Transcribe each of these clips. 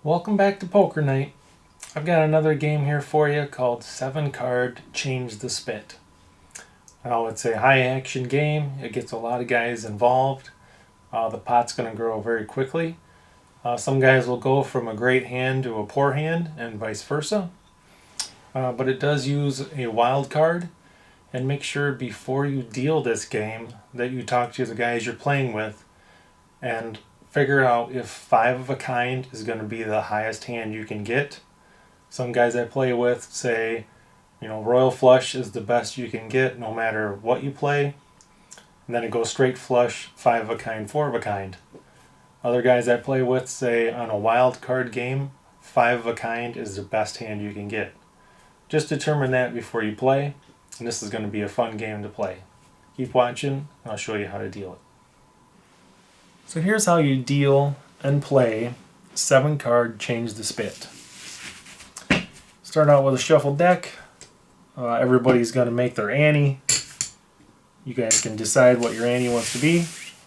Welcome back to Poker Night. I've got another game here for you called 7 Card Change the Spit. Now it's a high action game. It gets a lot of guys involved. The pot's going to grow very quickly. Some guys will go from a great hand to a poor hand and vice versa. But it does use a wild card. And make sure before you deal this game that you talk to the guys you're playing with and figure out if 5 of a kind is going to be the highest hand you can get. Some guys I play with say, royal flush is the best you can get no matter what you play. And then it goes straight flush, 5 of a kind, 4 of a kind. Other guys I play with say on a wild card game, 5 of a kind is the best hand you can get. Just determine that before you play, and this is going to be a fun game to play. Keep watching, and I'll show you how to deal it. So here's how you deal and play 7 Card Change the Spit. Start out with a shuffled deck. Everybody's going to make their ante. You guys can decide what your ante wants to be.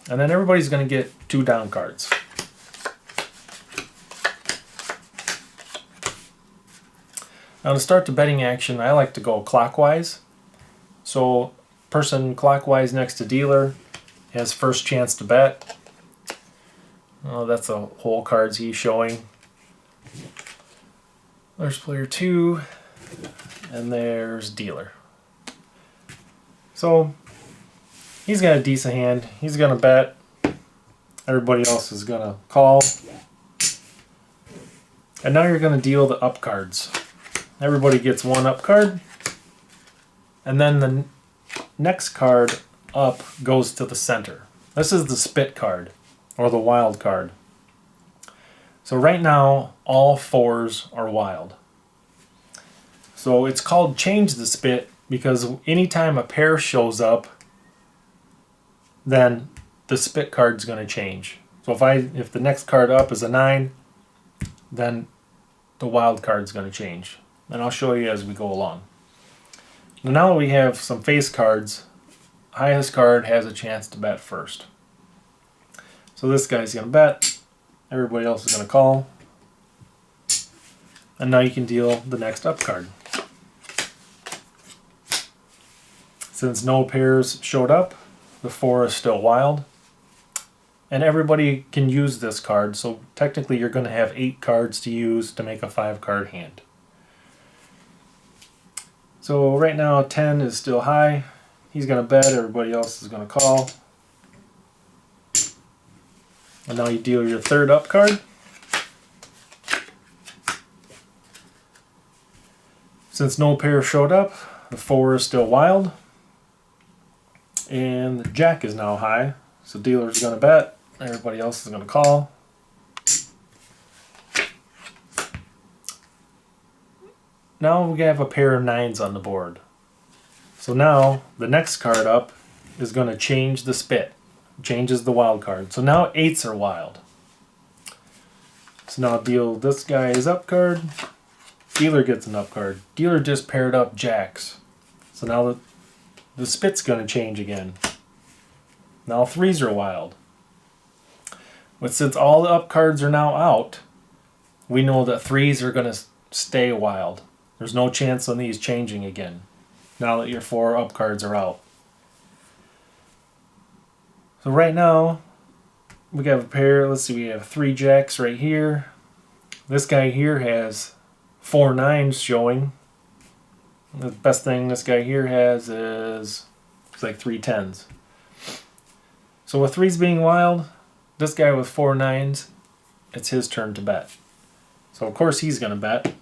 And then everybody's going to get 2 down cards. Now to start the betting action, I like to go clockwise. So person clockwise next to dealer has first chance to bet. Oh, that's the whole cards he's showing. There's player 2, and there's dealer. So he's got a decent hand. He's gonna bet. Everybody else is gonna call. And now you're gonna deal the up cards. Everybody gets 1 up card, and then the next card up goes to the center. This is the spit card, or the wild card. So right now, all 4s are wild. So it's called change the spit because anytime a pair shows up, then the spit card's going to change. So if the next card up is a 9, then the wild card's going to change. And I'll show you as we go along. Now we have some face cards. Highest card has a chance to bet first. So this guy's going to bet. Everybody else is going to call. And now you can deal the next up card. Since no pairs showed up, the 4 is still wild. And everybody can use this card, so technically you're going to have 8 cards to use to make a 5 card hand. So right now 10 is still high. He's going to bet, everybody else is going to call. And now you deal your 3rd up card. Since no pair showed up, the 4 is still wild. And the jack is now high. So dealer's going to bet, everybody else is going to call. Now we have a pair of 9s on the board. So now the next card up is going to change the spit. Changes the wild card. So now 8s are wild. So now deal this guy is up card. Dealer gets an up card. Dealer just paired up jacks. So now the spit's going to change again. Now 3s are wild. But since all the up cards are now out, we know that 3s are going to stay wild. There's no chance on these changing again now that your 4 up cards are out. So right now, we have a pair, let's see, we have 3 jacks right here. This guy here has 4 9s showing. The best thing this guy here has is, it's like 3 10s. So with 3s being wild, this guy with 4 9s, it's his turn to bet. So of course he's going to bet.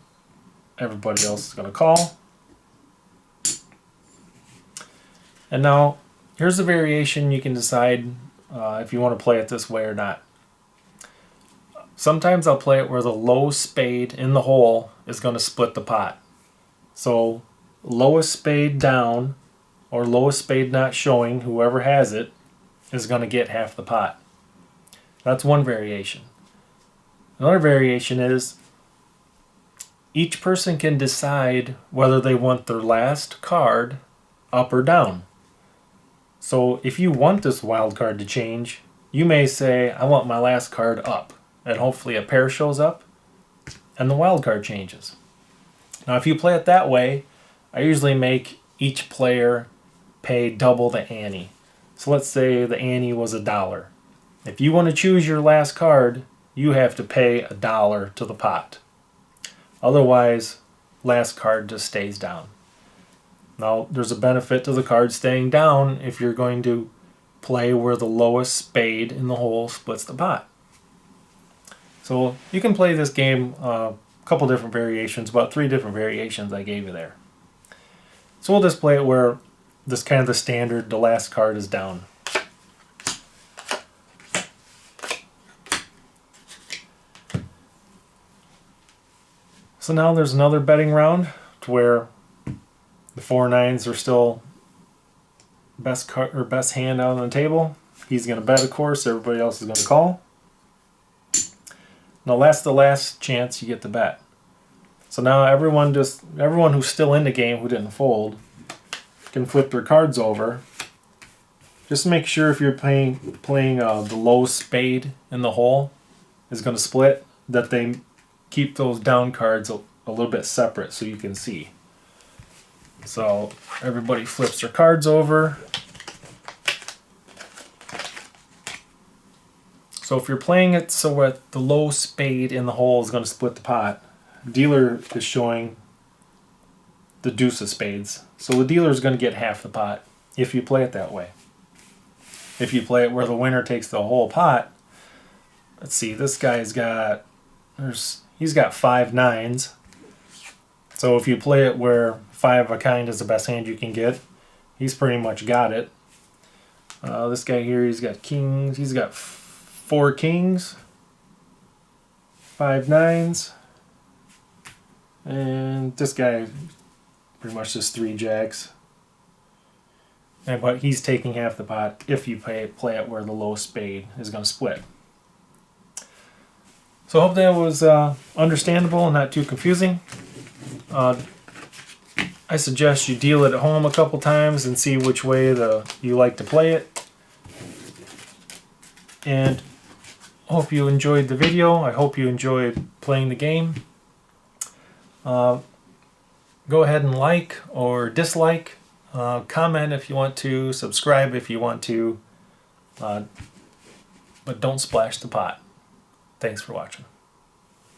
Everybody else is going to call. And now, here's the variation. You can decide if you want to play it this way or not. Sometimes I'll play it where the low spade in the hole is going to split the pot. So lowest spade down or lowest spade not showing, whoever has it, is going to get half the pot. That's one variation. Another variation is each person can decide whether they want their last card up or down. So if you want this wild card to change, you may say, I want my last card up. And hopefully a pair shows up. and the wild card changes. Now if you play it that way, I usually make each player pay double the ante. So let's say the ante was $1. If you want to choose your last card, you have to pay $1 to the pot. Otherwise, last card just stays down. Now, there's a benefit to the card staying down if you're going to play where the lowest spade in the hole splits the pot. So you can play this game a couple different variations, about 3 different variations I gave you there. So we'll just play it where this kind of the standard, the last card is down. So now there's another betting round to where the 4 9s are still best hand out on the table. He's going to bet, of course. Everybody else is going to call. Now that's the last chance you get to bet. So now everyone who's still in the game who didn't fold can flip their cards over. Just make sure if you're playing the low spade in the hole is going to split, that they keep those down cards a little bit separate so you can see. So everybody flips their cards over. So if you're playing it so that the low spade in the hole is going to split the pot, dealer is showing the deuce of spades. So the dealer is going to get half the pot if you play it that way. If you play it where the winner takes the whole pot, let's see, this guy's got, he's got 5 9s. So if you play it where 5 of a kind is the best hand you can get, he's pretty much got it. This guy here, he's got kings. He's got 4 kings, 5 9s, and this guy pretty much just 3 jacks. But he's taking half the pot if you play it where the low spade is going to split. So I hope that was understandable and not too confusing. I suggest you deal it at home a couple times and see which way you like to play it. And hope you enjoyed the video. I hope you enjoyed playing the game. Go ahead and like or dislike. Comment if you want to. Subscribe if you want to. But don't splash the pot. Thanks for watching.